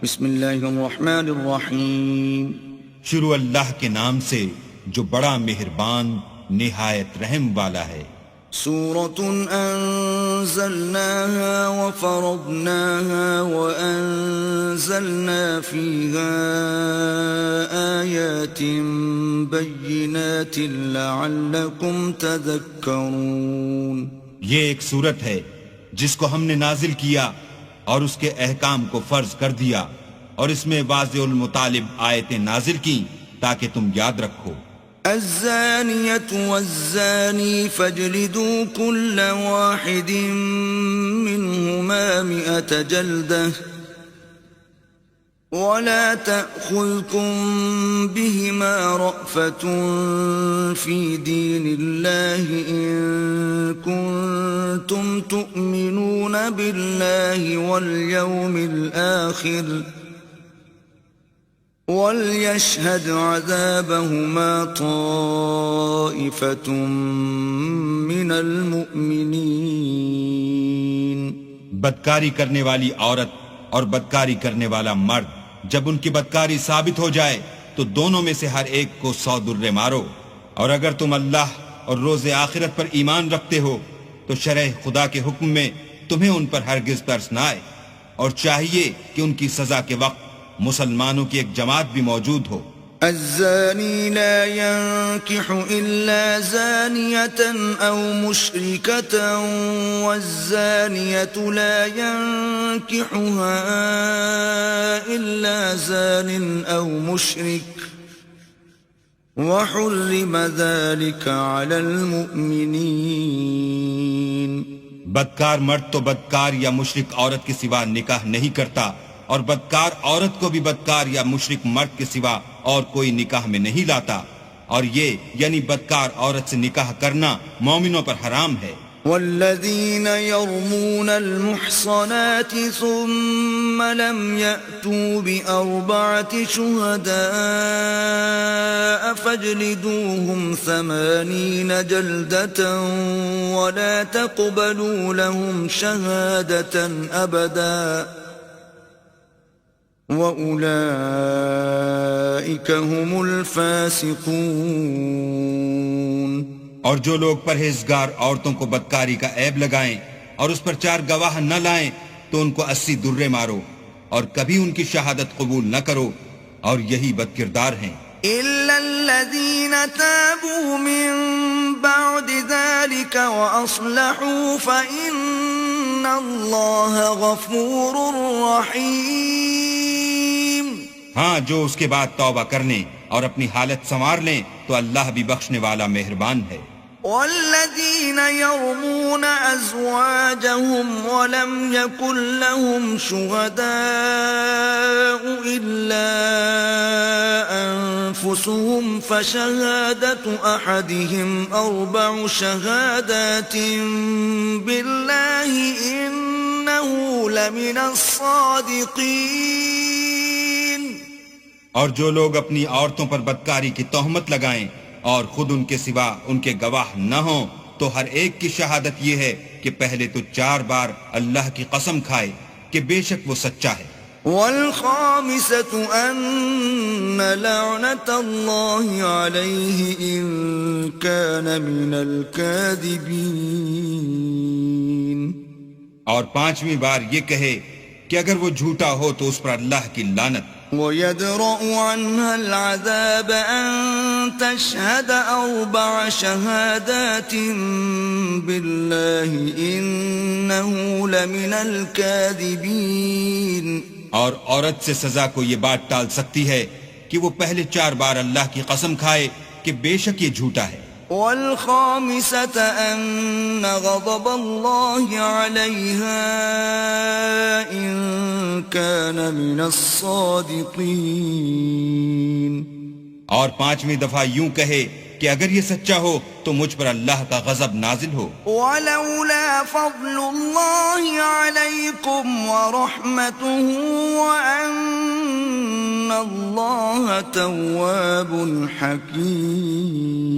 بسم اللہ الرحمن الرحیم. شروع اللہ کے نام سے جو بڑا مہربان نہایت رحم والا ہے. سورة أنزلناها وفرضناها وأنزلنا فيها آيات بينات لعلكم تذكرون. یہ ایک سورت ہے جس کو ہم نے نازل کیا اور اس کے احکام کو فرض کر دیا اور اس میں واضح المطالب آیتیں نازل کی تاکہ تم یاد رکھو. الزانية والزاني فاجلدوا كل واحد منهما 100 جلدة ولا تأخذكم بهما رأفة في دين الله إن كنتم تؤمنون بالله واليوم الآخر وَلْيَشْهَدْ عَذَابَهُمَا طَائِفَةٌ مِّنَ الْمُؤْمِنِينَ. بدکاری کرنے والی عورت اور بدکاری کرنے والا مرد جب ان کی بدکاری ثابت ہو جائے تو دونوں میں سے ہر ایک کو 100 درے مارو. اور اگر تم اللہ اور روز آخرت پر ایمان رکھتے ہو تو شرع خدا کے حکم میں تمہیں ان پر ہرگز ترس نہ آئے، اور چاہیے کہ ان کی سزا کے وقت مسلمانوں کی ایک جماعت بھی موجود ہو. الزانی لا ينكح إلا زانية أو مشركة والزانية لا ينكحها إلا زان أو مشرك وحرم ذلك على المؤمنين. بدکار مرد تو بدکار یا مشرک عورت کے سوا نکاح نہیں کرتا، اور بدکار عورت کو بھی بدکار یا مشرک مرد کے سوا اور کوئی نکاح میں نہیں لاتا، اور یہ یعنی بدکار عورت سے نکاح کرنا مومنوں پر حرام ہے. والذین یرمون المحصنات ثم لم یأتوا بأربعة شهداء فاجلدوهم 80 جلدة ولا تقبلوا لهم شهادة أبدا وَأُولَئِكَ هُمُ الْفَاسِقُونَ. اور جو لوگ پرہیزگار عورتوں کو بدکاری کا عیب لگائیں اور اس پر 4 گواہ نہ لائیں تو ان کو 80 درے مارو اور کبھی ان کی شہادت قبول نہ کرو، اور یہی بدکردار ہیں. إِلَّا الَّذِينَ تَابُوا مِن بَعْدِ ذَلِكَ وَأَصْلَحُوا فَإِنَّ اللَّهَ غَفُورٌ رَّحِيمٌ. ہاں، جو اس کے بعد توبہ کر لیں اور اپنی حالت سنوار لیں تو اللہ بھی بخشنے والا مہربان ہے. والذین یرمون ازواجهم ولم یکن لهم شهداء الا انفسهم فشهادة احدهم 4 شهادات بالله انه لمن الصادقین. اور جو لوگ اپنی عورتوں پر بدکاری کی تہمت لگائیں اور خود ان کے سوا ان کے گواہ نہ ہوں تو ہر ایک کی شہادت یہ ہے کہ پہلے تو 4 بار اللہ کی قسم کھائے کہ بے شک وہ سچا ہے. والخامسة أن لعنة الله عليه إن كان من الكاذبين. اور 5ویں بار یہ کہے کہ اگر وہ جھوٹا ہو تو اس پر اللہ کی لعنت. وَيَدْرَأُ عَنْهَا الْعَذَابَ أَن تَشْهَدَ 4 شَهَادَاتٍ بِاللَّهِ إِنَّهُ لَمِنَ الْكَاذِبِينَ. اور عورت سے سزا کو یہ بات ٹال سکتی ہے کہ وہ پہلے 4 بار اللہ کی قسم کھائے کہ بے شک یہ جھوٹا ہے. والخامسة أن غضب الله عليها إن كان من الصادقين. اور 5ویں دفعہ یوں کہے کہ اگر یہ سچا ہو تو مجھ پر اللہ کا غضب نازل ہو. ولولا فضل الله عليكم ورحمته وأن الله تواب حكيم.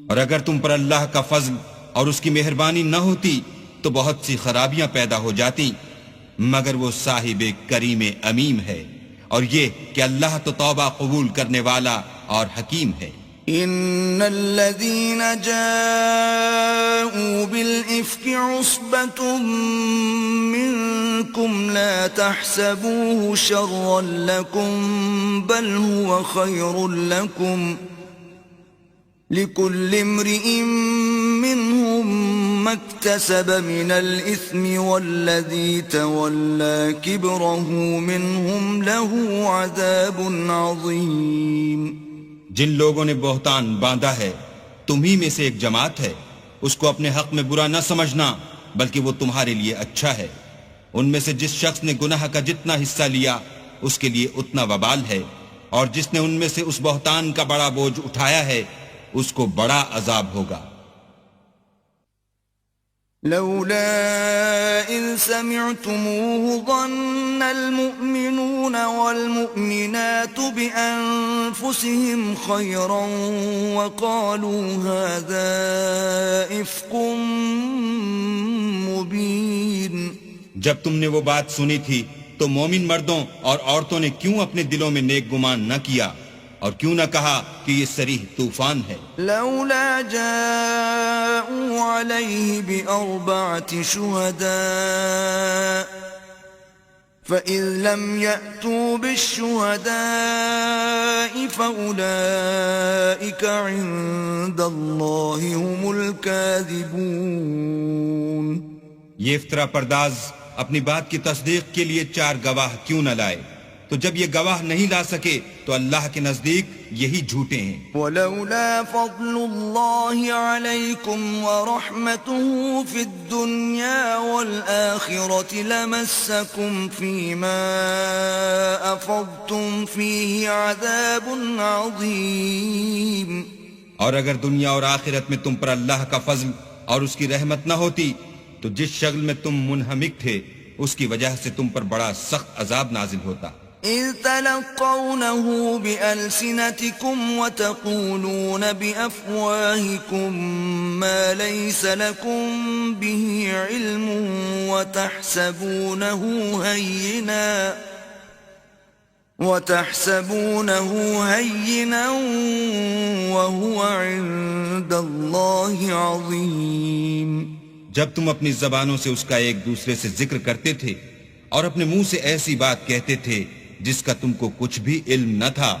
اور اگر تم پر اللہ کا فضل اور اس کی مہربانی نہ ہوتی تو بہت سی خرابیاں پیدا ہو جاتی، مگر وہ صاحب کریم امیم ہے، اور یہ کہ اللہ تو توبہ قبول کرنے والا اور حکیم ہے۔ إن الذين جاءوا بالإفك عصبة منكم لا تحسبوه شرا لكم بل هو خير لكم لكل امرئ منهم ما اكتسب من الإثم والذي تولى كبره منهم له عذاب عظيم۔ جن لوگوں نے بہتان باندھا ہے تمہی میں سے ایک جماعت ہے، اس کو اپنے حق میں برا نہ سمجھنا بلکہ وہ تمہارے لیے اچھا ہے۔ ان میں سے جس شخص نے گناہ کا جتنا حصہ لیا اس کے لیے اتنا وبال ہے، اور جس نے ان میں سے اس بہتان کا بڑا بوجھ اٹھایا ہے اس کو بڑا عذاب ہوگا۔ لولا إذ سمعتموه ظن المؤمنون والمؤمنات بأنفسهم خيرا وقالوا هذا إفك مبين۔ جب تم نے وہ بات سنی تھی تو مومن مردوں اور عورتوں نے کیوں اپنے دلوں میں نیک گمان نہ کیا اور کیوں نہ کہا کہ یہ صریح طوفان ہے؟ لولا جاءوا عليه بأربعة شهداء فإذ لم يأتوا بالشهداء فأولئك عند الله هم الكاذبون۔ یہ افطرا پرداز اپنی بات کی تصدیق کے لیے 4 گواہ کیوں نہ لائے؟ تو جب یہ گواہ نہیں لا سکے تو اللہ کے نزدیک یہی جھوٹے ہیں۔ ولولا فضل الله عليكم ورحمته في الدنيا والآخرة لمسكم فيما أفضتم فيه عذاب عظيم۔ اور اگر دنیا اور آخرت میں تم پر اللہ کا فضل اور اس کی رحمت نہ ہوتی تو جس شغل میں تم منہمک تھے اس کی وجہ سے تم پر بڑا سخت عذاب نازل ہوتا۔ إذ تلقونه بألسنتكم وتقولون بأفواهكم ما ليس لكم به علم وتحسبونه هينا وهو عند الله عظيم۔ جب تم اپنی زبانوں سے اس کا ایک دوسرے سے ذکر کرتے تھے اور اپنے منہ سے ایسی بات کہتے تھے جس کا تم کو کچھ بھی علم نہ تھا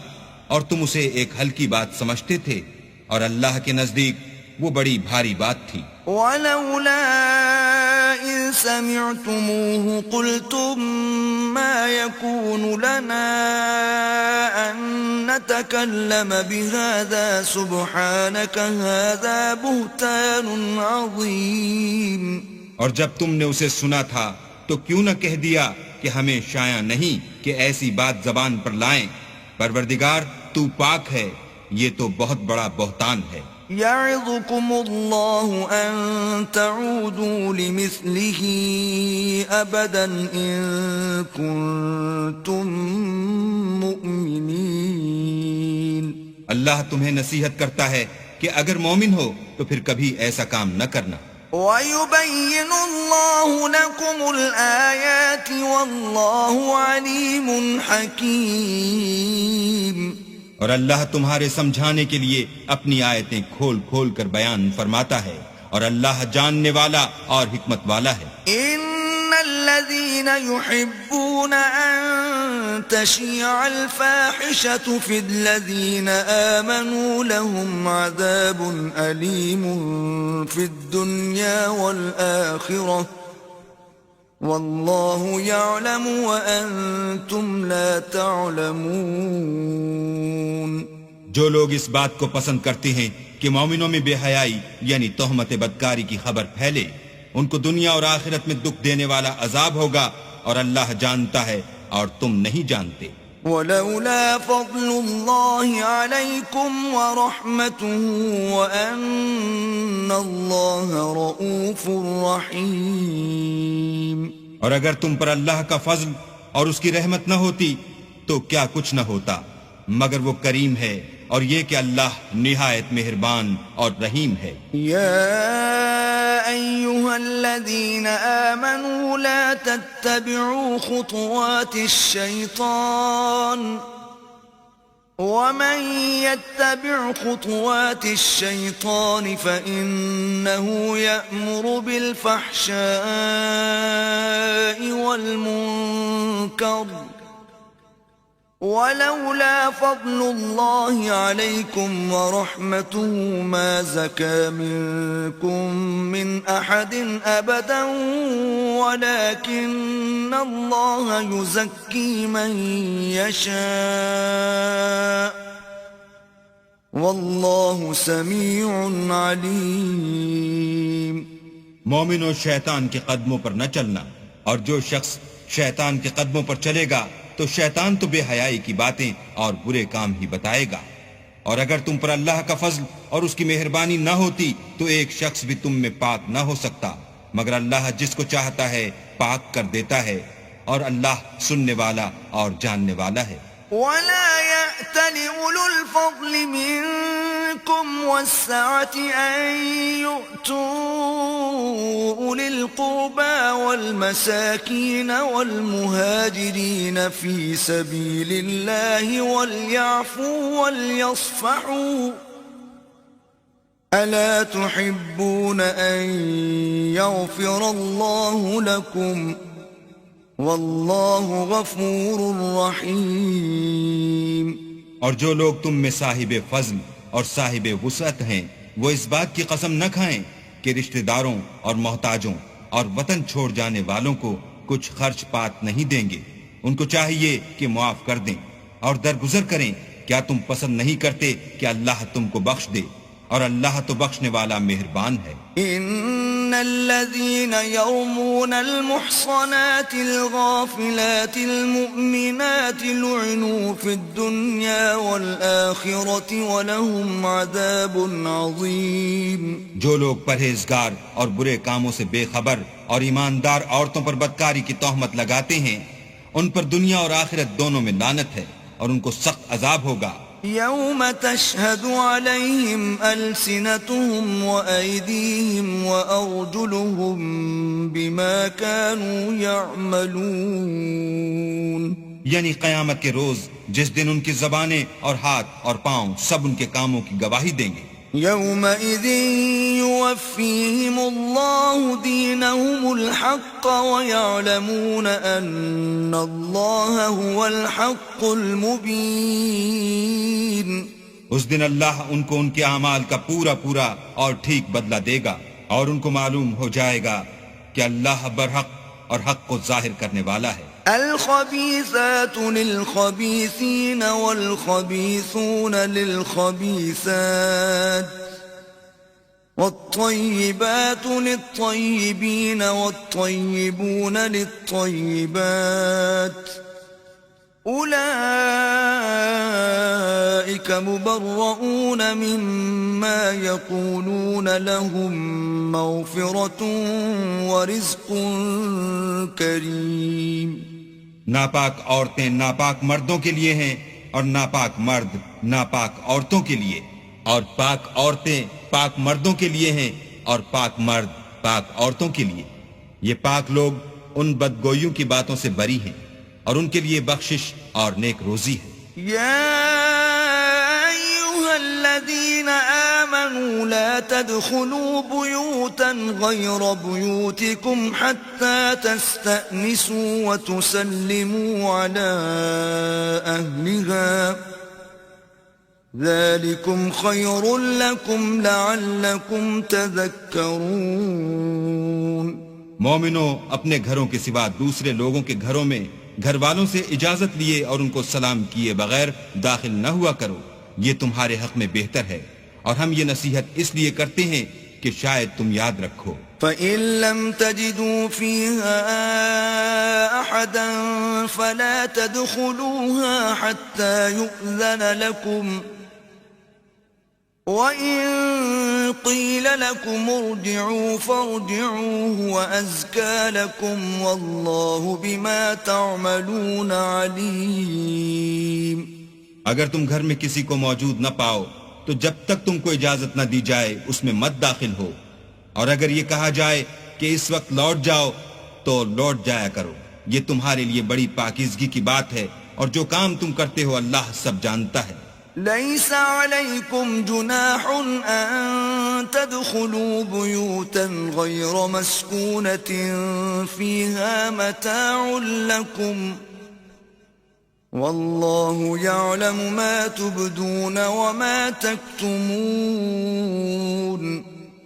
اور تم اسے ایک ہلکی بات سمجھتے تھے، اور اللہ کے نزدیک وہ بڑی بھاری بات تھی۔ وَلَوْلَا إِذْ سَمِعْتُمُوهُ قُلْتُمْ مَا يَكُونُ لَنَا أَن نَّتَكَلَّمَ بِهَذَا سُبْحَانَكَ هَذَا بُهْتَانٌ عَظِيمٌ۔ اور جب تم نے اسے سنا تھا تو کیوں نہ کہہ دیا کہ ہمیں شایع نہیں کہ ایسی بات زبان پر لائیں؟ پروردگار تو پاک ہے، یہ تو بہت بڑا بہتان ہے۔ يعظكم الله أن تعودوا لمثله أبدا إن كنتم مؤمنين۔ اللہ تمہیں نصیحت کرتا ہے کہ اگر مومن ہو تو پھر کبھی ایسا کام نہ کرنا۔ وَيُبَيِّنُ اللَّهُ لَكُمُ الْآيَاتِ وَاللَّهُ عَلِيمٌ حَكِيمٌ۔ اور اللہ تمہارے سمجھانے کے لیے اپنی آیتیں کھول کھول کر بیان فرماتا ہے، اور اللہ جاننے والا اور حکمت والا ہے۔ إِنَّ الَّذِينَ يُحِبُّونَ أَن تَشِيعَ الْفَاحِشَةُ فِي الَّذِينَ آمَنُوا لَهُمْ عَذَابٌ أَلِيمٌ فِي الدُّنْيَا وَالْآخِرَةِ واللہ یعلم وانتم لا تعلمون۔ جو لوگ اس بات کو پسند کرتے ہیں کہ مومنوں میں بے حیائی یعنی تہمت بدکاری کی خبر پھیلے، ان کو دنیا اور آخرت میں دکھ دینے والا عذاب ہوگا، اور اللہ جانتا ہے اور تم نہیں جانتے۔ ولولا فضل الله عليكم ورحمته وأن الله رؤوف رحيم۔ اور اگر تم پر اللہ کا فضل اور اس کی رحمت نہ ہوتی تو کیا کچھ نہ ہوتا، مگر وہ کریم ہے، اور یہ کہ اللہ نہایت مہربان اور رحیم ہے۔ یا أيها الذين آمنوا لا تتبعوا خطوات الشيطان ومن يتبع خطوات الشيطان فإنه يأمر بالفحشاء والمنكر ولولا فضل الله عليكم ورحمته ما زكى منكم من أحد أبدا ولكن الله يزكي من يشاء والله سميع عليم. مومنوں شیطان کے قدموں پر نہ چلنا، اور جو شخص شیطان کے قدموں پر چلے گا تو شیطان تو بے حیائی کی باتیں اور برے کام ہی بتائے گا. اور اگر تم پر اللہ کا فضل اور اس کی مہربانی نہ ہوتی تو ایک شخص بھی تم میں پاک نہ ہو سکتا، مگر اللہ جس کو چاہتا ہے پاک کر دیتا ہے، اور اللہ سننے والا اور جاننے والا ہے. ولا يأتل أولو الفضل منكم والسعة أن يؤتوا أولي القربى والمساكين والمهاجرين في سبيل الله وليعفوا وليصفحوا ألا تحبون أن يغفر الله لكم واللہ غفور رحیم. اور جو لوگ تم میں صاحب فضل اور صاحب وسعت ہیں وہ اس بات کی قسم نہ کھائیں کہ رشتہ داروں اور محتاجوں اور وطن چھوڑ جانے والوں کو کچھ خرچ پات نہیں دیں گے. ان کو چاہیے کہ معاف کر دیں اور درگزر کریں. کیا تم پسند نہیں کرتے کہ اللہ تم کو بخش دے؟ اور اللہ تو بخشنے والا مہربان ہے. ان الذين يرمون المحصنات الغافلات المؤمنات لعنوا في الدنيا والآخرة ولهم عذاب عظيم. جو لوگ پرہیزگار اور برے کاموں سے بے خبر اور ایماندار عورتوں پر بدکاری کی تہمت لگاتے ہیں ان پر دنیا اور آخرت دونوں میں لعنت ہے اور ان کو سخت عذاب ہوگا. يوم تشهد عليهم ألسنتهم وأيديهم وأرجلهم بما كانوا يعملون. یعنی قیامت کے روز جس دن ان کی زبانیں اور ہاتھ اور پاؤں سب ان کے کاموں کی گواہی دیں گے. يومئذ يوفيهم الله دينهم الحق ويعلمون أن الله هو الحق المبين. اس دن اللہ ان کو ان کے اعمال کا پورا پورا اور ٹھیک بدلہ دے گا اور ان کو معلوم ہو جائے گا کہ اللہ برحق اور حق کو ظاہر کرنے والا ہے. الخبيثات للخبيثين والخبيثون للخبيثات والطيبات للطيبين والطيبون للطيبات أولئك مبرؤون مما يقولون لهم مغفرة ورزق كريم. ناپاک عورتیں ناپاک مردوں کے لیے ہیں اور ناپاک مرد ناپاک عورتوں کے لیے، اور پاک عورتیں پاک مردوں کے لیے ہیں اور پاک مرد پاک عورتوں کے لیے. یہ پاک لوگ ان بدگوئیوں کی باتوں سے بری ہیں اور ان کے لیے بخشش اور نیک روزی ہے. الذين آمنوا لا تدخلوا بيوتا غير بيوتكم حتى تستأنسوا وتسلموا على أهلها ذلكم خير لكم لعلكم تذكرون. مومنوں اپنے گھروں کے سوا دوسرے لوگوں کے گھروں میں گھر والوں سے اجازت لیے اور ان کو سلام کیے بغیر داخل نہ ہوا کرو، یہ تمہارے حق میں بہتر ہے، اور ہم یہ نصیحت اس لیے کرتے ہیں کہ شاید تم یاد رکھو. فَإِن لَّمْ تَجِدُوا فِيهَا أَحَدًا فَلَا تَدْخُلُوهَا حَتَّى يُؤْذَنَ لَكُمْ وَإِن قِيلَ لَكُمْ ارْجِعُوا فَارْجِعُوا هُوَ أَزْكَىٰ لَكُمْ وَاللَّهُ بِمَا تَعْمَلُونَ عَلِيمٌ. اگر تم گھر میں کسی کو موجود نہ پاؤ تو جب تک تم کو اجازت نہ دی جائے اس میں مت داخل ہو، اور اگر یہ کہا جائے کہ اس وقت لوٹ جاؤ تو لوٹ جایا کرو، یہ تمہارے لیے بڑی پاکیزگی کی بات ہے، اور جو کام تم کرتے ہو اللہ سب جانتا ہے۔ ليس عليكم جناح أن تدخلوا بيوتا غير مسكونة فيها متاع لكم والله يعلم ما تبدون وما تكتمون۔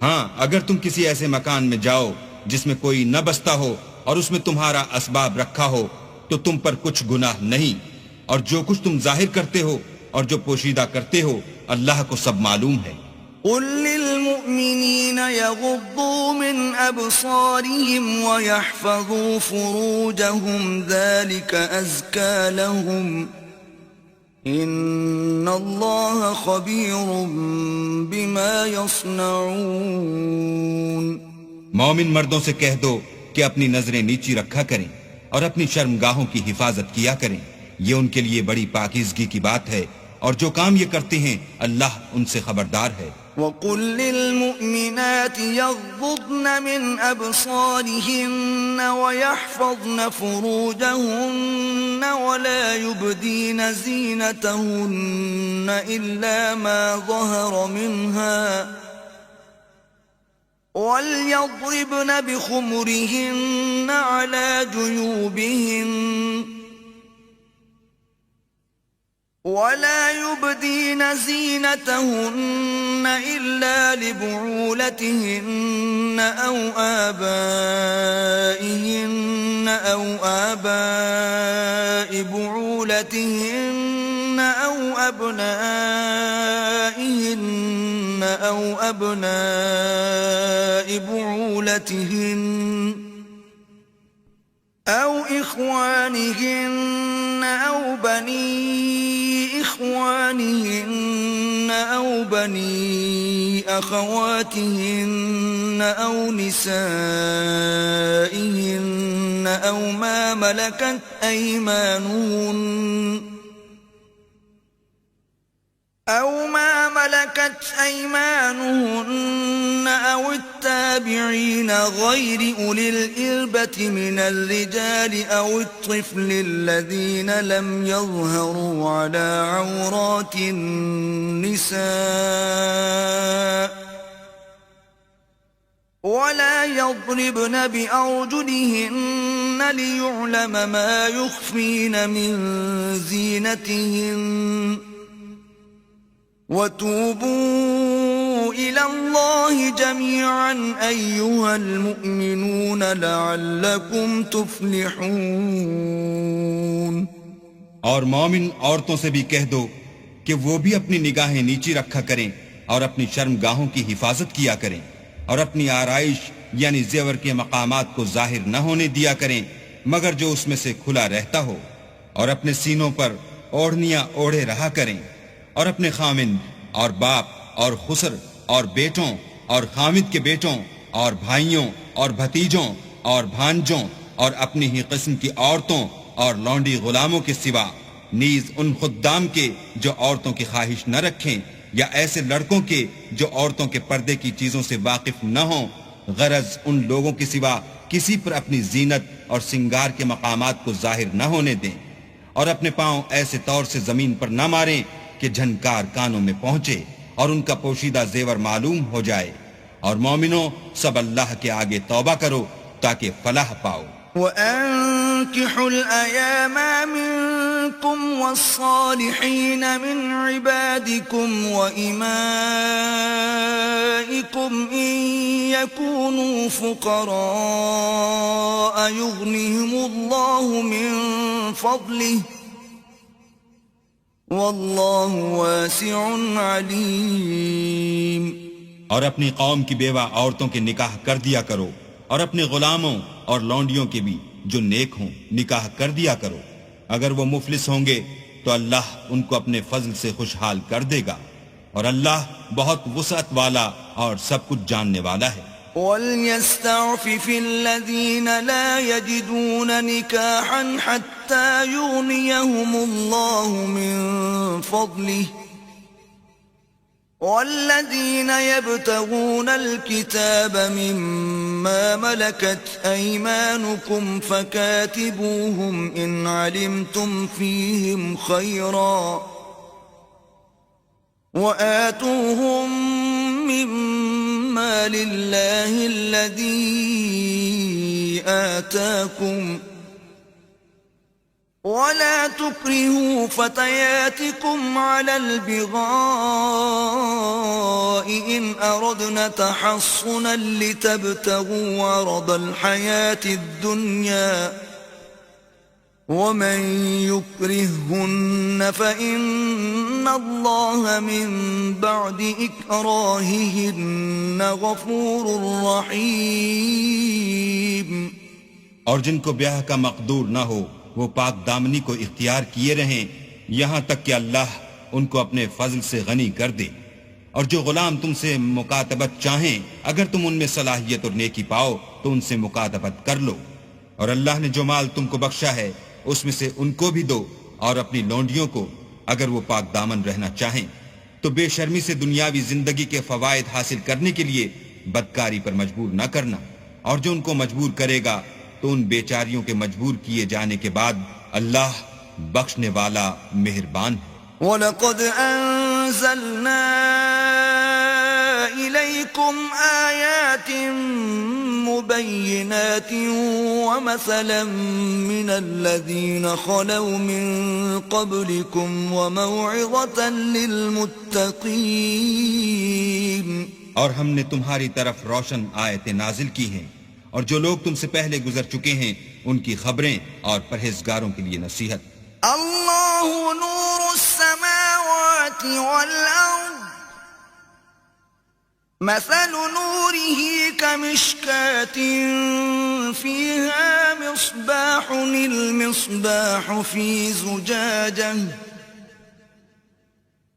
ہاں، اگر تم کسی ایسے مکان میں جاؤ جس میں کوئی نہ بستا ہو اور اس میں تمہارا اسباب رکھا ہو تو تم پر کچھ گناہ نہیں، اور جو کچھ تم ظاہر کرتے ہو اور جو پوشیدہ کرتے ہو اللہ کو سب معلوم ہے۔ قل للمؤمنين يغضوا من أبصارهم ويحفظوا فروجهم ذلك أزكى لهم إن الله خبير بما يصنعون۔ مومن مردوں سے کہہ دو کہ اپنی نظریں نیچی رکھا کریں اور اپنی شرمگاہوں کی حفاظت کیا کریں، یہ ان کے لیے بڑی پاکیزگی کی بات ہے، اور جو کام یہ کرتے ہیں اللہ ان سے خبردار ہے۔ وَقُلْ لِلْمُؤْمِنَاتِ يَغْضُضْنَ مِنْ أَبْصَارِهِنَّ وَيَحْفَظْنَ فُرُوجَهُنَّ وَلَا يُبْدِينَ زِينَتَهُنَّ إِلَّا مَا ظَهَرَ مِنْهَا وَلْيَضْرِبْنَ بِخُمُرِهِنَّ عَلَى جُيُوبِهِنَّ ولا يبدين زينتهن إلا لبعولتهن أو آبائهن أو آباء بعولتهن أو أبنائهن أو أبناء بعولتهن أو إخوانهن أو بني إخوانهن أو بني أخواتهن أو نسائهن أو ما ملكت أيمانهن أو التابعين غير أولي الإربة من الرجال أو الطفل الذين لم يظهروا على عورات النساء ولا يضربن بأرجلهن ليعلم ما يخفين من زينتهن وتوبوا إلى الله جميعا أيها المؤمنون لعلكم تفلحون۔ اور مومن عورتوں سے بھی کہہ دو کہ وہ بھی اپنی نگاہیں نیچی رکھا کریں اور اپنی شرمگاہوں کی حفاظت کیا کریں، اور اپنی آرائش یعنی زیور کے مقامات کو ظاہر نہ ہونے دیا کریں مگر جو اس میں سے کھلا رہتا ہو، اور اپنے سینوں پر اوڑھنیاں اوڑھے رہا کریں، اور اپنے خامند اور باپ اور خسر اور بیٹوں اور خامد کے بیٹوں اور بھائیوں اور بھتیجوں اور بھانجوں اور اپنی ہی قسم کی عورتوں اور لونڈی غلاموں کے سوا، نیز ان خدام کے جو عورتوں کی خواہش نہ رکھیں، یا ایسے لڑکوں کے جو عورتوں کے پردے کی چیزوں سے واقف نہ ہوں، غرض ان لوگوں کے سوا کسی پر اپنی زینت اور سنگار کے مقامات کو ظاہر نہ ہونے دیں، اور اپنے پاؤں ایسے طور سے زمین پر نہ ماریں کہ جھنکار کانوں میں پہنچے اور ان کا پوشیدہ زیور معلوم ہو جائے، اور مومنوں سب اللہ کے آگے توبہ کرو تاکہ فلاح پاؤ۔ وَأَنكِحُوا الْأَيَامَ مِنكُمْ وَالصَّالِحِينَ مِنْ عِبَادِكُمْ وَإِمَائِكُمْ إِنْ يَكُونُوا فُقَرَاءَ يُغْنِهِمُ اللَّهُ مِنْ فَضْلِهِ وَاللَّهُ وَاسِعٌ عَلِيمٌ۔ اور اپنی قوم کی بیوہ عورتوں کے نکاح کر دیا کرو، اور اپنے غلاموں اور لونڈیوں کے بھی جو نیک ہوں نکاح کر دیا کرو، اگر وہ مفلس ہوں گے تو اللہ ان کو اپنے فضل سے خوشحال کر دے گا، اور اللہ بہت وسعت والا اور سب کچھ جاننے والا ہے۔ وَلْيَسْتَعْفِفِ الَّذِينَ لَا يَجِدُونَ نِكَاحًا حَتَّى يُغْنِيَهُمُ اللَّهُ مِنْ فَضْلِهِ والذين يبتغون الكتاب مما ملكت أيمانكم فكاتبوهم إن علمتم فيهم خيرا وآتوهم مما لله الذي آتاكم ولا تكرهوا فتياتكم على البغاء إن أردنا تحصنا لتبتغوا عرض الحياة الدنيا ومن يكرههن فإن الله من بعد إكراههن غفور رحيم. اور جن کو بیاہ کا مقدور نہ ہو وہ پاک دامنی کو اختیار کیے رہیں یہاں تک کہ اللہ ان کو اپنے فضل سے غنی کر دے. اور جو غلام تم سے مکاتبت چاہیں اگر تم ان میں صلاحیت اور نیکی پاؤ تو ان سے مکاتبت کر لو. اور اللہ نے جو مال تم کو بخشا ہے اس میں سے ان کو بھی دو اور اپنی لونڈیوں کو اگر وہ پاک دامن رہنا چاہیں. تو بے شرمی سے دنیاوی زندگی کے فوائد حاصل کرنے کے لیے بدکاری پر مجبور نہ کرنا. اور جو ان کو مجبور کرے گا تو ان بیچاریوں کے مجبور کیے جانے کے بعد اللہ بخشنے والا مہربان ہے. وَلَقَدْ أَنزَلْنَا إِلَيْكُمْ آيَاتٍ مُبَيِّنَاتٍ وَمَثَلًا مِّنَ الَّذِينَ خَلَوْا مِن قَبْلِكُمْ وَمَوْعِظَةً لِّلْمُتَّقِينَ. اور ہم نے تمہاری طرف روشن آیتیں نازل کی ہیں اور جو لوگ تم سے پہلے گزر چکے ہیں ان کی خبریں اور پرہیزگاروں کے لیے نصیحت. اللہ نور السماوات والارض مثل نوره كمشكاة فيها مصباح المصباح في زجاجة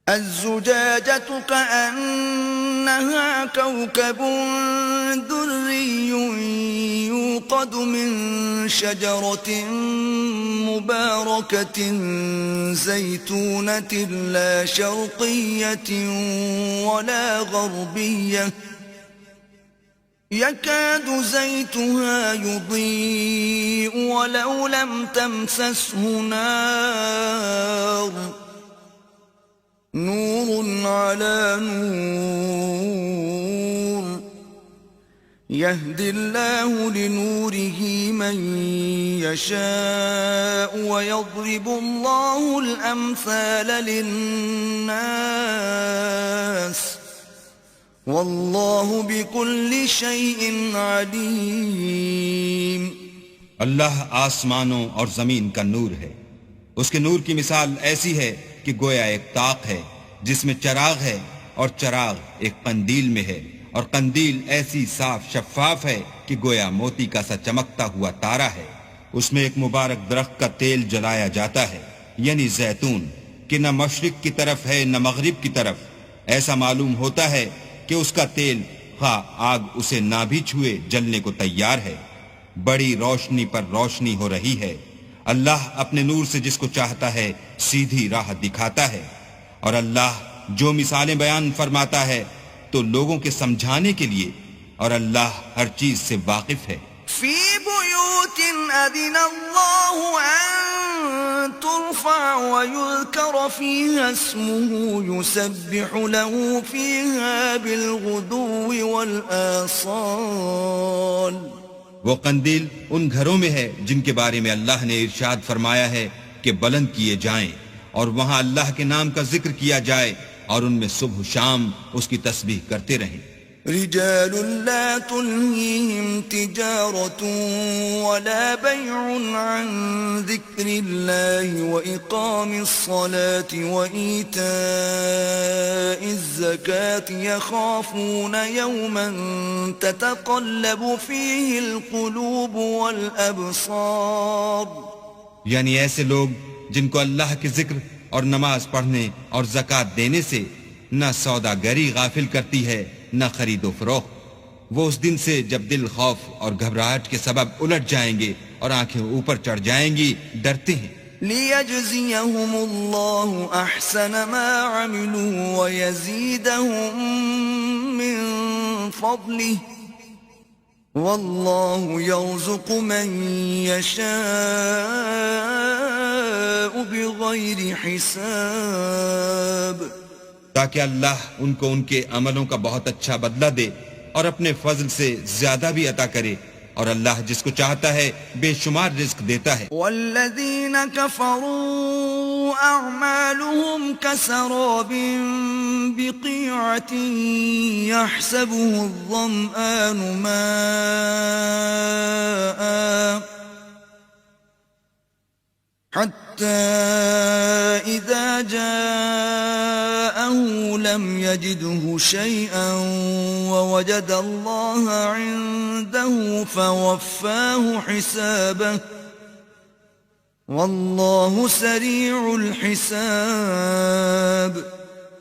الزجاجة كأنها كوكب دري يوقد من شجرة مباركة زيتونة لا شرقية ولا غربية يكاد زيتها يضيء ولو لم تمسسه نار نور على نور يهدي الله لنوره من يشاء ويضرب الله الأمثال للناس والله بكل شيء عليم. اللہ آسمانوں اور زمین کا نور ہے. اس کے نور کی مثال ایسی ہے کہ گویا ایک طاق ہے جس میں چراغ ہے اور چراغ ایک قندیل میں ہے اور قندیل ایسی صاف شفاف ہے کہ گویا موتی کا سا چمکتا ہوا تارا ہے. اس میں ایک مبارک درخت کا تیل جلایا جاتا ہے یعنی زیتون کہ نہ مشرق کی طرف ہے نہ مغرب کی طرف. ایسا معلوم ہوتا ہے کہ اس کا تیل خواہ آگ اسے نہ بھی چھوئے جلنے کو تیار ہے. بڑی روشنی پر روشنی ہو رہی ہے. اللہ اپنے نور سے جس کو چاہتا ہے سیدھی راہ دکھاتا ہے. اور اللہ جو مثالیں بیان فرماتا ہے تو لوگوں کے سمجھانے کے لیے اور اللہ ہر چیز سے واقف ہے. فی بیوت اذن اللہ ان ترفع ویذکر فیہا اسمہ یسبح له فیہا بالغدو والآصال. وہ قندیل ان گھروں میں ہے جن کے بارے میں اللہ نے ارشاد فرمایا ہے کہ بلند کیے جائیں اور وہاں اللہ کے نام کا ذکر کیا جائے اور ان میں صبح و شام اس کی تسبیح کرتے رہیں. رجال لا تلهيهم تجارة ولا بيع عن ذكر الله وإقام الصلاة وإيتاء الزكاة يخافون يوما تتقلب فيه القلوب والأبصار. یعنی ایسے لوگ جن کو اللہ کے ذکر اور نماز پڑھنے اور زکوٰۃ دینے سے نہ سوداگری غافل کرتی ہے نہ خرید و فروخت. وہ اس دن سے جب دل خوف اور گھبراہٹ کے سبب الٹ جائیں گے اور آنکھیں اوپر چڑھ جائیں گی ڈرتے ہیں. ليجزيهم الله أحسن ما عملوا ويزيدهم من فضله والله يرزق من يشاء بغير حساب. تاکہ اللہ ان کو ان کے عملوں کا بہت اچھا بدلہ دے اور اپنے فضل سے زیادہ بھی عطا کرے، اور اللہ جس کو چاہتا ہے بے شمار رزق دیتا ہے. والذین کفروا اعمالهم كسراب بقيعة يحسبه الظمآن ماء حتى إذا جاءه لم يجده شيئا ووجد الله عنده فوفاه حسابه والله سريع الحساب.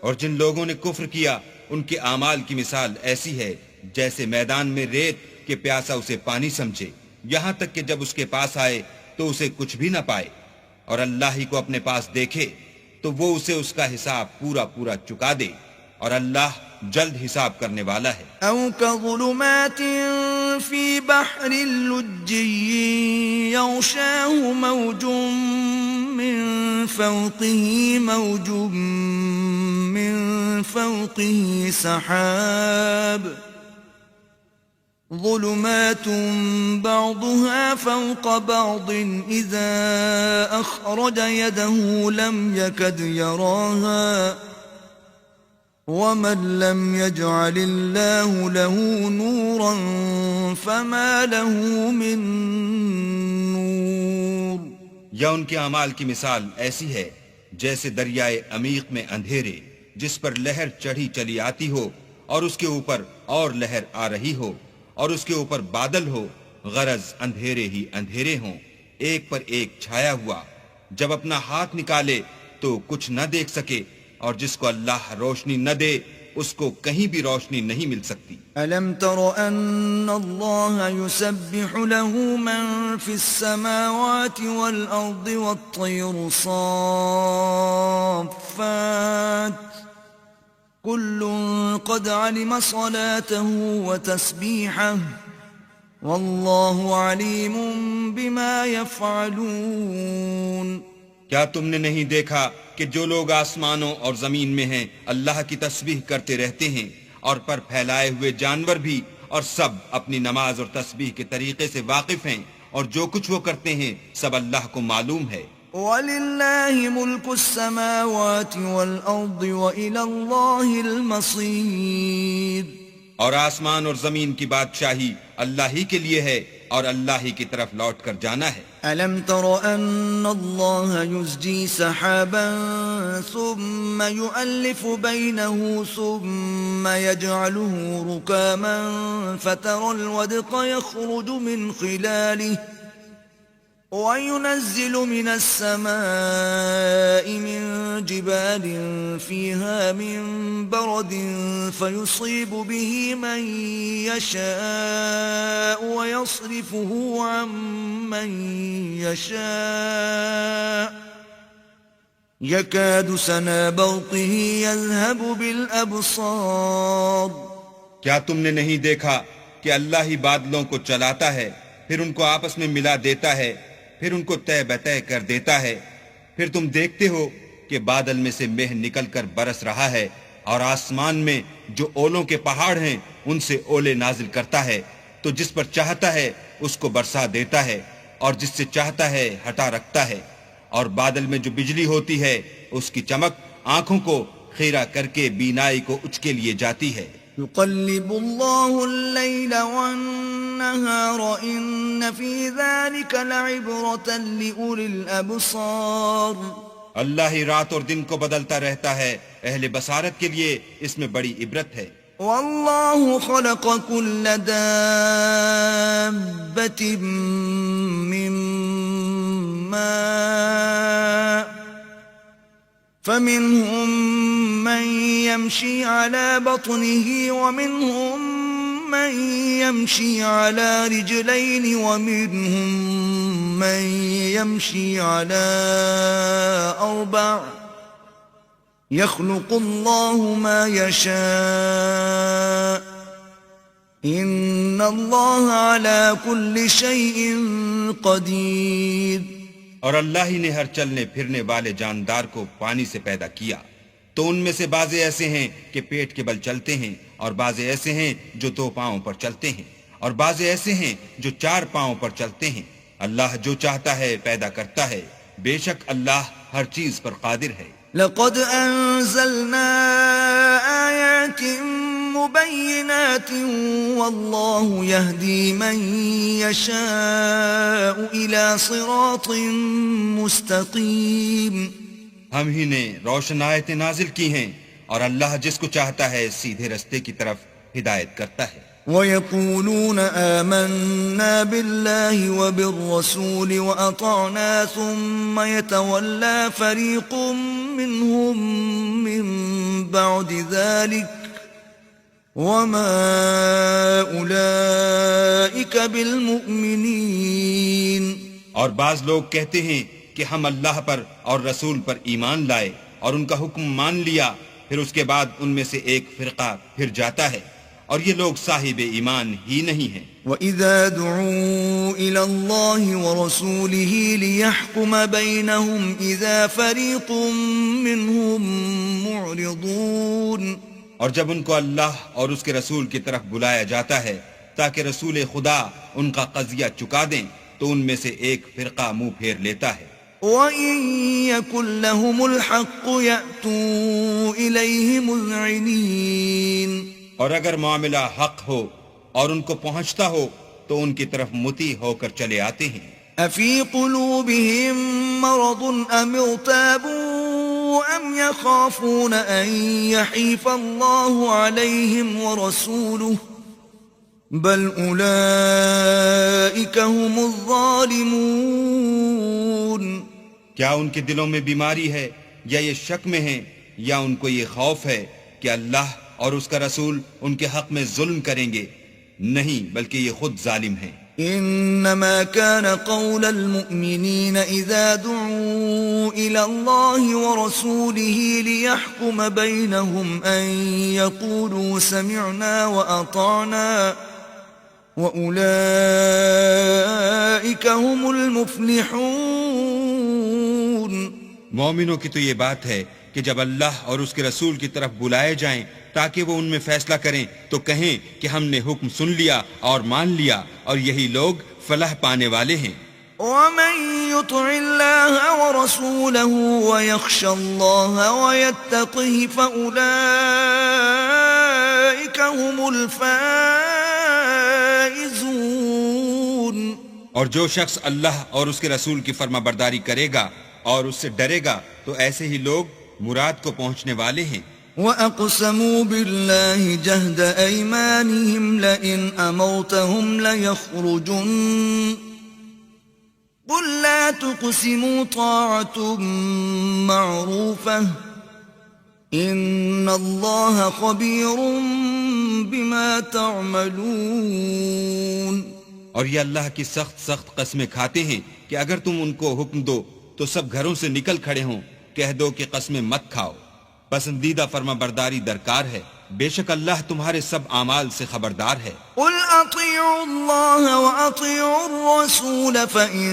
اور جن لوگوں نے کفر کیا ان کے اعمال کی مثال ایسی ہے جیسے میدان میں ریت کہ پیاسا اسے پانی سمجھے، یہاں تک کہ جب اس کے پاس آئے تو اسے کچھ بھی نہ پائے، اور اللہ ہی کو اپنے پاس دیکھے تو وہ اسے اس کا حساب پورا پورا چکا دے، اور اللہ جلد حساب کرنے والا ہے. او كظلمات في بحر لجي يغشاه موج من فوقه موج من فوقه سحاب ظلمات بعضها فوق بعض إذا أخرج يده لم يكد يراها ومن لم يجعل الله له نورا فما له من نور. یا ان کے اعمال کی مثال ایسی ہے جیسے دریائے عمیق میں اندھیرے جس پر لہر چڑھی چلی آتی ہو اور اس کے اوپر اور لہر آ رہی ہو اور اس کے اوپر بادل ہو، غرض اندھیرے ہی اندھیرے ہوں، ایک پر ایک چھایا ہوا، جب اپنا ہاتھ نکالے تو کچھ نہ دیکھ سکے، اور جس کو اللہ روشنی نہ دے اس کو کہیں بھی روشنی نہیں مل سکتی. أَلَمْ تَرَ أَنَّ اللَّهَ يُسَبِّحُ لَهُ مَن فِي السَّمَاوَاتِ وَالْأَرْضِ وَالطَّيْرُ صَافَّاتٍ كُلٌّ قَدْ عَلِمَ صَلَاتَهُ وَتَسْبِيحَهُ وَاللَّهُ عَلِيمٌ بِمَا يَفْعَلُونَ. کیا تم نے نہیں دیکھا کہ جو لوگ آسمانوں اور زمین میں ہیں اللہ کی تسبیح کرتے رہتے ہیں، اور پر پھیلائے ہوئے جانور بھی، اور سب اپنی نماز اور تسبیح کے طریقے سے واقف ہیں، اور جو کچھ وہ کرتے ہیں سب اللہ کو معلوم ہے. وَلِلَّهِ مُلْكُ السَّمَاوَاتِ وَالْأَرْضِ وَإِلَى اللَّهِ الْمَصِيرُ. اور آسمان اور زمین کی بادشاہی اللہ ہی کے لیے ہے اور اللہ ہی کی طرف لوٹ کر جانا ہے. أَلَمْ تَرَ أَنَّ اللَّهَ يُزْجِي سَحَابًا ثُمَّ يُؤَلِّفُ بَيْنَهُ ثُمَّ يَجْعَلُهُ رُكَامًا فَتَرَى الْوَدْقَ يَخْرُجُ مِنْ خِلَالِهِ وَيُنَزِّلُ مِنَ السَّمَاءِ مِنْ جِبَالٍ فِيهَا مِنْ بَرَدٍ فَيُصِيبُ بِهِ مَنْ يَشَاءُ وَيَصْرِفُهُ عَنْ مَنْ يَشَاءُ يَكَادُ سَنَا بَرْقِهِ يَذْهَبُ بِالْأَبْصَارِ. کیا تم نے نہیں دیکھا کہ اللہ ہی بادلوں کو چلاتا ہے، پھر ان کو آپس میں ملا دیتا ہے، پھر ان کو طے بطے کر دیتا ہے، پھر تم دیکھتے ہو کہ بادل میں سے مہ نکل کر برس رہا ہے، اور آسمان میں جو اولوں کے پہاڑ ہیں ان سے اولے نازل کرتا ہے، تو جس پر چاہتا ہے اس کو برسا دیتا ہے، اور جس سے چاہتا ہے ہٹا رکھتا ہے. اور بادل میں جو بجلی ہوتی ہے اس کی چمک آنکھوں کو خیرہ کر کے بینائی کو اچکے لیے جاتی ہے. يقلب الله الليل والنهار إن في ذلك لعبرة لأولي الأبصار. اللہ ہی رات اور دن کو بدلتا رہتا ہے، اہل بصارت کے لیے اس میں بڑی عبرت ہے. والله خلق كل دابة من ماء فمنهم من يمشي على بطنه ومنهم من يمشي على رجلين ومنهم من يمشي على أربع يخلق الله ما يشاء إن الله على كل شيء قدير. اور اللہ ہی نے ہر چلنے پھرنے والے جاندار کو پانی سے پیدا کیا، تو ان میں سے بعضے ایسے ہیں کہ پیٹ کے بل چلتے ہیں، اور بعضے ایسے ہیں جو 2 پاؤں پر چلتے ہیں، اور بعضے ایسے ہیں جو 4 پاؤں پر چلتے ہیں. اللہ جو چاہتا ہے پیدا کرتا ہے، بے شک اللہ ہر چیز پر قادر ہے. لقد أنزلنا آيات مبينات والله يهدي من يشاء إلى صراط مستقيم. ہم ہی نے روشن آیتیں نازل کی ہیں، اور اللہ جس کو چاہتا ہے سیدھے رستے کی طرف ہدایت کرتا ہے. وَيَقُولُونَ آمَنَّا بِاللَّهِ وَبِالرَّسُولِ وَأَطَعْنَا ثُمَّ يَتَوَلَّى فَرِيقٌ مِّنْهُمْ مِّن بَعْدِ ذَلِكَ وَمَا أُولَئِكَ بِالْمُؤْمِنِينَ. اور بعض لوگ کہتے ہیں کہ ہم اللہ پر اور رسول پر ایمان لائے اور ان کا حکم مان لیا، پھر اس کے بعد ان میں سے ایک فرقہ پھر جاتا ہے، اور یہ لوگ صاحب ایمان ہی نہیں ہیں. وَإِذَا دُعُوا إِلَى اللَّهِ وَرَسُولِهِ لِيَحْكُمَ بَيْنَهُمْ إِذَا فَرِيقٌ مِّنْهُمْ مُعْرِضُونَ. اور جب ان کو اللہ اور اس کے رسول کی طرف بلایا جاتا ہے تاکہ رسول خدا ان کا قضیہ چکا دیں، تو ان میں سے ایک فرقہ منہ پھیر لیتا ہے. وَإِن يَكُن لَّهُمُ الْحَقُّ يَأْتُوا إِلَيْهِ مُذْعِنِينَ. اور اگر معاملہ حق ہو اور ان کو پہنچتا ہو تو ان کی طرف مطیع ہو کر چلے آتے ہیں. أَفِي قُلُوبِهِم مَّرَضٌ أَمِ ارْتَابُوا أَمْ يَخَافُونَ أَن يَحِيفَ اللَّهُ عَلَيْهِمْ وَرَسُولُهُ بَلْ أُولَئِكَ هُمُ الظَّالِمُونَ. کیا ان کے دلوں میں بیماری ہے یا یہ شک میں ہیں یا ان کو یہ خوف ہے کہ اللہ اور اس کا رسول ان کے حق میں ظلم کریں گے؟ نہیں، بلکہ یہ خود ظالم ہیں. انما كان قول المؤمنين اذا دعوا الى الله ورسوله ليحكم بينهم ان يقولوا سمعنا واطعنا واولئك هم المفلحون. مومنوں کی تو یہ بات ہے کہ جب اللہ اور اس کے رسول کی طرف بلائے جائیں تاکہ وہ ان میں فیصلہ کریں تو کہیں کہ ہم نے حکم سن لیا اور مان لیا، اور یہی لوگ فلاح پانے والے ہیں. وَمَن يُطِعِ اللَّهَ وَرَسُولَهُ وَيَخْشَ اللَّهَ وَيَتَّقْهِ فَأُولَئِكَ هُمُ الْفَائِزُونَ. اور جو شخص اللہ اور اس کے رسول کی فرما برداری کرے گا اور اس سے ڈرے گا تو ایسے ہی لوگ مراد کو پہنچنے والے ہیں. وَأَقْسَمُوا بِاللَّهِ جَهْدَ أَيْمَانِهِمْ لَئِنْ أَمَرْتَهُمْ لَيَخْرُجُنَّ قُل لَّا تُقْسِمُوا طَاعَةٌ مَّعْرُوفَةٌ إِنَّ اللَّهَ خَبِيرٌ بِمَا تَعْمَلُونَ. اور یہ اللہ کی سخت قسمیں کھاتے ہیں کہ اگر تم ان کو حکم دو تو سب گھروں سے نکل کھڑے ہوں. کہہ دو کہ قسمیں مت کھاؤ، پسندیدہ فرما برداری درکار ہے، بے شک اللہ تمہارے سب اعمال سے خبردار ہے. قل اطیعوا اللہ واطیعوا الرسول فإن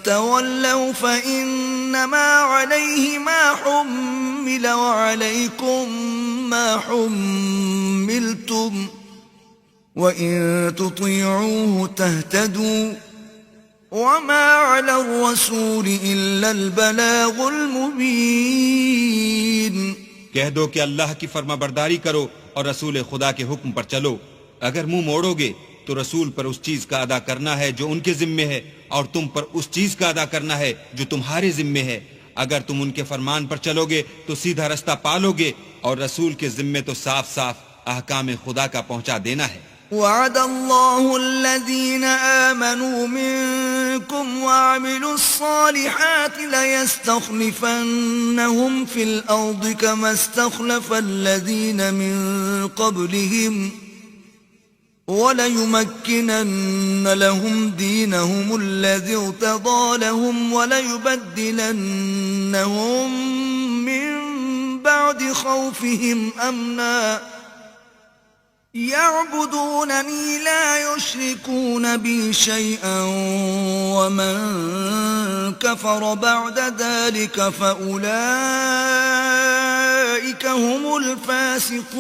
تولوا فإنما علیہ ما حمل وعلیکم ما حملتم وإن تطیعوه تهتدوا وما على الرسول إلا البلاغ المبين. کہہ دو کہ اللہ کی فرما برداری کرو اور رسول خدا کے حکم پر چلو. اگر منہ موڑو گے تو رسول پر اس چیز کا ادا کرنا ہے جو ان کے ذمے ہے، اور تم پر اس چیز کا ادا کرنا ہے جو تمہارے ذمے ہے. اگر تم ان کے فرمان پر چلو گے تو سیدھا رستہ پالو گے، اور رسول کے ذمے تو صاف احکام خدا کا پہنچا دینا ہے. وعد الله الذين آمنوا منكم وعملوا الصالحات ليستخلفنهم في الأرض كما استخلف الذين من قبلهم وَلَيُمَكِّنَنَّ لَهُمْ دِينَهُمُ الَّذِي ارْتَضَىٰ لَهُمْ وَلَيُبَدِّلَنَّهُم مِّن بَعْدِ خَوْفِهِمْ أَمْنًا يَعْبُدُونَنِي لَا يُشْرِكُونَ بِي شَيْئًا وَمَن كَفَرَ بَعْدَ ذَلِكَ فَأُولَٰئِكَ هُمُ الْفَاسِقُونَ۔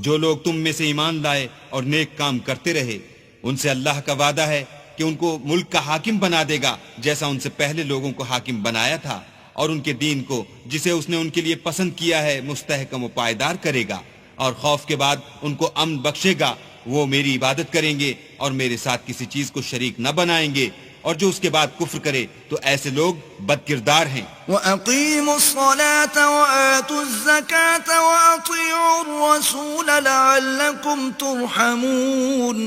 جو لوگ تم میں سے ایمان لائے اور نیک کام کرتے رہے ان سے اللہ کا وعدہ ہے کہ ان کو ملک کا حاکم بنا دے گا جیسا ان سے پہلے لوگوں کو حاکم بنایا تھا، اور ان کے دین کو جسے اس نے ان کے لیے پسند کیا ہے مستحکم و پائیدار کرے گا، اور خوف کے بعد ان کو امن بخشے گا۔ وہ میری عبادت کریں گے اور میرے ساتھ کسی چیز کو شریک نہ بنائیں گے، اور جو اس کے بعد کفر کرے تو ایسے لوگ بد کردار ہیں۔ وَأَقِيمُوا الصَّلَاةَ وَآتُوا الزَّكَاةَ وَأَطِيعُوا الرَّسُولَ لَعَلَّكُمْ تُرْحَمُونَ۔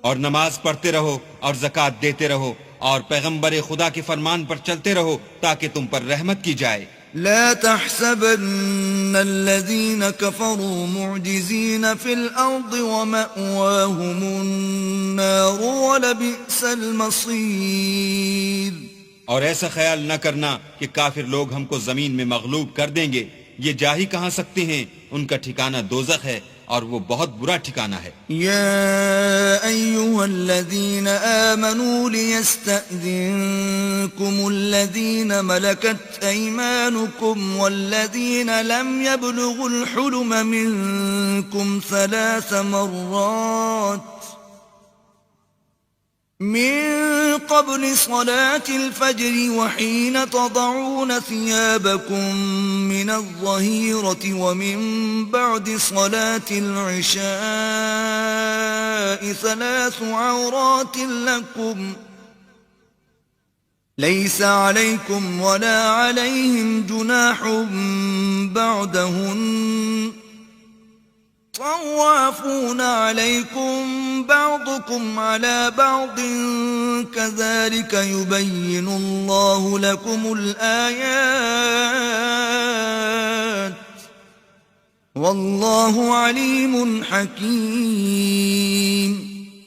اور نماز پڑھتے رہو اور زکوٰۃ دیتے رہو اور پیغمبر خدا کے فرمان پر چلتے رہو تاکہ تم پر رحمت کی جائے۔ لا تحسبن الذين كفروا معجزين في الأرض ومأواهم النار ولبئس المصير۔ اور ایسا خیال نہ کرنا کہ کافر لوگ ہم کو زمین میں مغلوب کر دیں گے، یہ جا ہی کہاں سکتے ہیں، ان کا ٹھکانہ دوزخ ہے اور وہ بہت برا ٹھکانہ ہے۔ يا أيها الذين آمنوا ليستأذنكم الذين ملكت أيمانكم والذين لم يبلغوا الحلم منكم 3 مرات من قبل صلاة الفجر وحين تضعون ثيابكم من الظهيرة ومن بعد صلاة العشاء 3 عورات لكم ليس عليكم ولا عليهم جناح بعدهن طوافون عليكم بعضكم على بعض كذلك يبين الله لكم الآيات والله عليم حكيم۔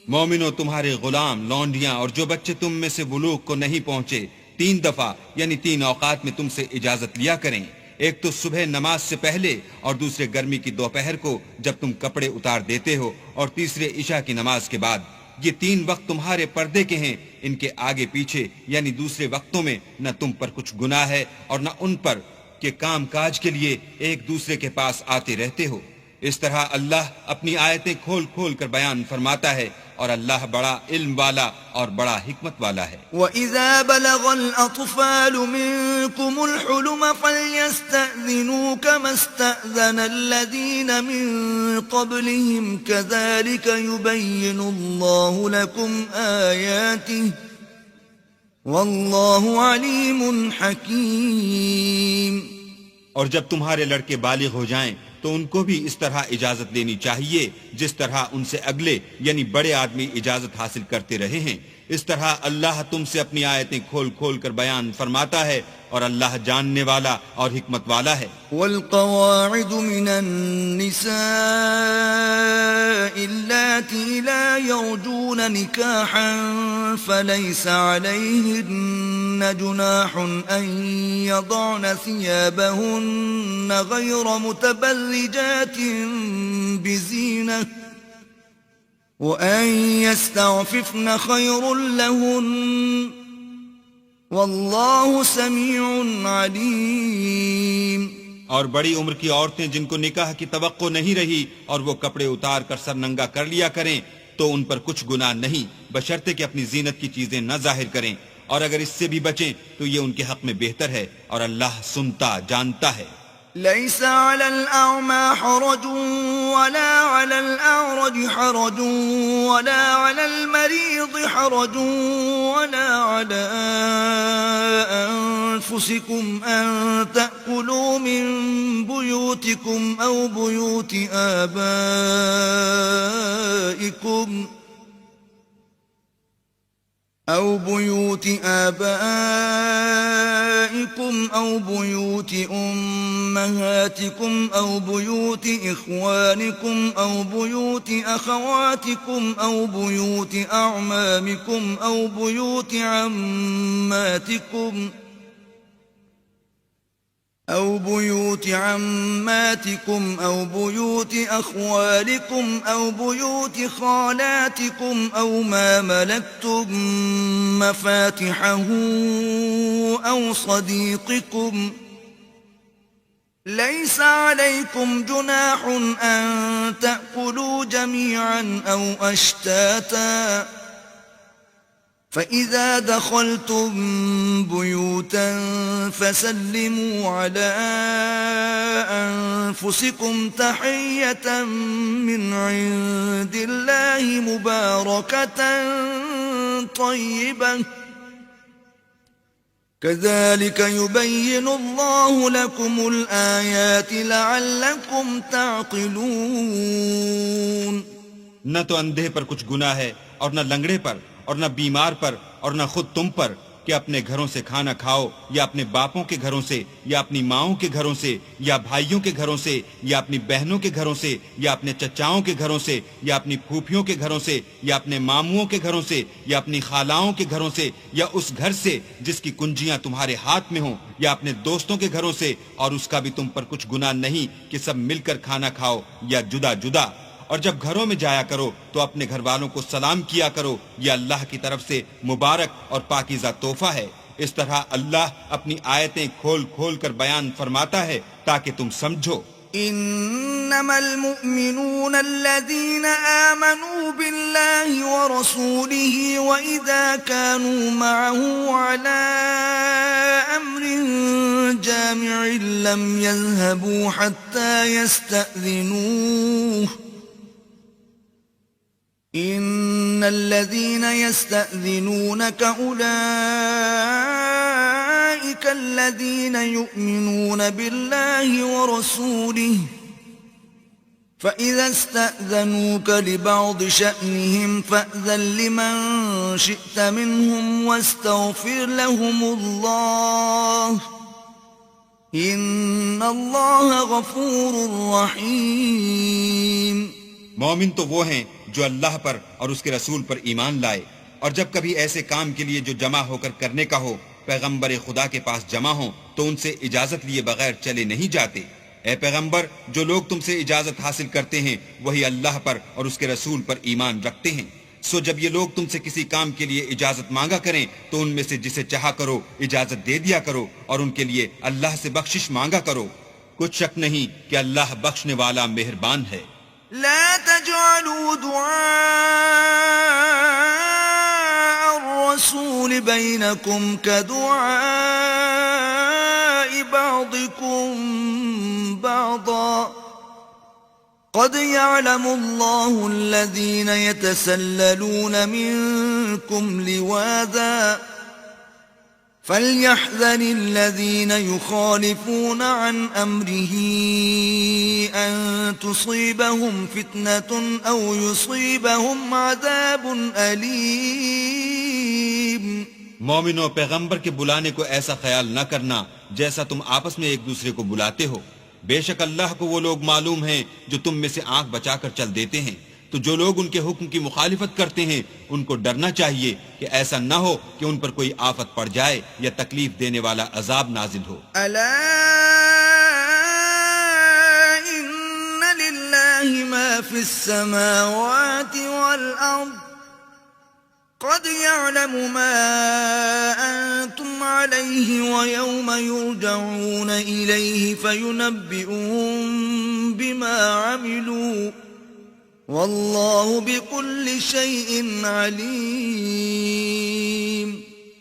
مومنو، تمہارے غلام، لونڈیاں اور جو بچے تم میں سے بلوغ کو نہیں پہنچے 3 دفعہ یعنی 3 اوقات میں تم سے اجازت لیا کریں، ایک تو صبح نماز سے پہلے اور دوسرے گرمی کی دوپہر کو جب تم کپڑے اتار دیتے ہو، اور تیسرے عشاء کی نماز کے بعد۔ یہ 3 وقت تمہارے پردے کے ہیں، ان کے آگے پیچھے یعنی دوسرے وقتوں میں نہ تم پر کچھ گناہ ہے اور نہ ان پر کہ کام کاج کے لیے ایک دوسرے کے پاس آتے رہتے ہو۔ اس طرح اللہ اپنی آیتیں کھول کھول کر بیان فرماتا ہے، اور اللہ بڑا علم والا اور بڑا حکمت والا ہے۔ وَإِذَا بَلَغَ الْأَطْفَالُ مِنكُمُ الْحُلُمَ فَلْيَسْتَأْذِنُوا كَمَا اسْتَأْذَنَ الَّذِينَ مِن قَبْلِهِمْ كَذَلِكَ يُبَيِّنُ اللَّهُ لَكُمْ آيَاتِهِ وَاللَّهُ عَلِيمٌ حَكِيمٌ۔ اور جب تمہارے لڑکے بالغ ہو جائیں تو ان کو بھی اس طرح اجازت لینی چاہیے جس طرح ان سے اگلے یعنی بڑے آدمی اجازت حاصل کرتے رہے ہیں۔ اس طرح اللہ تم سے اپنی آیتیں کھول کھول کر بیان فرماتا ہے، اور اللہ جاننے والا اور حکمت والا ہے۔ والقواعد من النساء اللاتي لا يرجون نكاحا فليس عليهن جناح أن يضعن ثيابهن غير متبرجات بزينة وأن يستعففن خير لهن واللہ سمیع علیم۔ اور بڑی عمر کی عورتیں جن کو نکاح کی توقع نہیں رہی اور وہ کپڑے اتار کر سر ننگا کر لیا کریں تو ان پر کچھ گناہ نہیں، بشرطے کہ اپنی زینت کی چیزیں نہ ظاہر کریں، اور اگر اس سے بھی بچیں تو یہ ان کے حق میں بہتر ہے، اور اللہ سنتا جانتا ہے۔ ليس على الأعمى حرج ولا على الأعرج حرج ولا على المريض حرج ولا على أنفسكم أن تأكلوا من بيوتكم أو بيوت آبائكم آبائكم أو بيوت أمهاتكم أو بيوت إخوانكم أو بيوت أخواتكم أو بيوت أعمامكم أو بيوت عماتكم أو بيوت أخوالكم أو بيوت خالاتكم أو ما ملكتم مفاتحه أو صديقكم ليس عليكم جناح أن تأكلوا جميعا أو أشتاتا فإذا دخلتم بيوتا فسلموا على أنفسكم تحية من عند الله مباركة طيبة كذلك يبين الله لكم الآيات لعلكم تعقلون. نہ تو اندھے پر کچھ گناہ ہے اور نہ لنگڑے پر اور نہ بیمار پر اور نہ خود تم پر کہ اپنے گھروں سے کھانا کھاؤ یا اپنے باپوں کے گھروں سے یا اپنی ماؤں کے گھروں سے یا بھائیوں کے گھروں سے یا اپنی بہنوں کے گھروں سے یا اپنے چچاؤں کے گھروں سے یا اپنی پھوپھیوں کے گھروں سے یا اپنے ماموں کے گھروں سے یا اپنی خالاؤں کے گھروں سے یا اس گھر سے جس کی کنجیاں تمہارے ہاتھ میں ہوں یا اپنے دوستوں کے گھروں سے اور اس کا بھی تم پر کچھ گناہ نہیں کہ سب مل کر کھانا کھاؤ یا جدا جدا. اور جب گھروں میں جایا کرو تو اپنے گھر والوں کو سلام کیا کرو، یہ اللہ کی طرف سے مبارک اور پاکیزہ تحفہ ہے. اس طرح اللہ اپنی آیتیں کھول کھول کر بیان فرماتا ہے تاکہ تم سمجھو. انما المؤمنون الذين آمنوا بالله ورسوله واذا كانوا معه على امر جامع لم يذهبوا حتى يستأذنوه ان الذين يستأذنونك اولئك الذين يؤمنون بالله ورسوله فإذا استأذنوك لبعض شأنهم فأذن لمن شئت منهم واستغفر لهم الله إن الله غفور رحيم. مومن تو وہ ہیں جو اللہ پر اور اس کے رسول پر ایمان لائے، اور جب کبھی ایسے کام کے لیے جو جمع ہو کر کرنے کا ہو پیغمبر خدا کے پاس جمع ہوں تو ان سے اجازت لیے بغیر چلے نہیں جاتے. اے پیغمبر، جو لوگ تم سے اجازت حاصل کرتے ہیں وہی اللہ پر اور اس کے رسول پر ایمان رکھتے ہیں. سو جب یہ لوگ تم سے کسی کام کے لیے اجازت مانگا کریں تو ان میں سے جسے چاہا کرو اجازت دے دیا کرو اور ان کے لیے اللہ سے بخشش مانگا کرو. کچھ شک نہیں کہ اللہ بخشنے والا مہربان ہے. لا تجعلوا دعاء الرسول بينكم كدعاء بعضكم بعضا قد يعلم الله الذين يتسللون منكم لواذا فليحذر الذين يخالفون عن أمره أن تصيبهم فتنة أو يصيبهم عذاب أليم. مومنوں، پیغمبر کے بلانے کو ایسا خیال نہ کرنا جیسا تم آپس میں ایک دوسرے کو بلاتے ہو. بے شک اللہ کو وہ لوگ معلوم ہیں جو تم میں سے آنکھ بچا کر چل دیتے ہیں. تو جو لوگ ان کے حکم کی مخالفت کرتے ہیں ان کو ڈرنا چاہیے کہ ایسا نہ ہو کہ ان پر کوئی آفت پڑ جائے یا تکلیف دینے والا عذاب نازل ہو. الا ان للہ ما فی السماوات والارض قد يعلم ما انتم علیہ ویوم یرجعون الیہ فینبئهم بما عملوا واللہ بكل شیء علیم.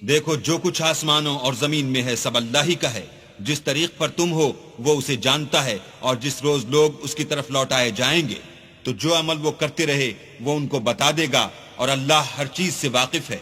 دیکھو، جو کچھ آسمانوں اور زمین میں ہے سب اللہ ہی کا ہے. جس طریق پر تم ہو وہ اسے جانتا ہے، اور جس روز لوگ اس کی طرف لوٹائے جائیں گے تو جو عمل وہ کرتے رہے وہ ان کو بتا دے گا، اور اللہ ہر چیز سے واقف ہے.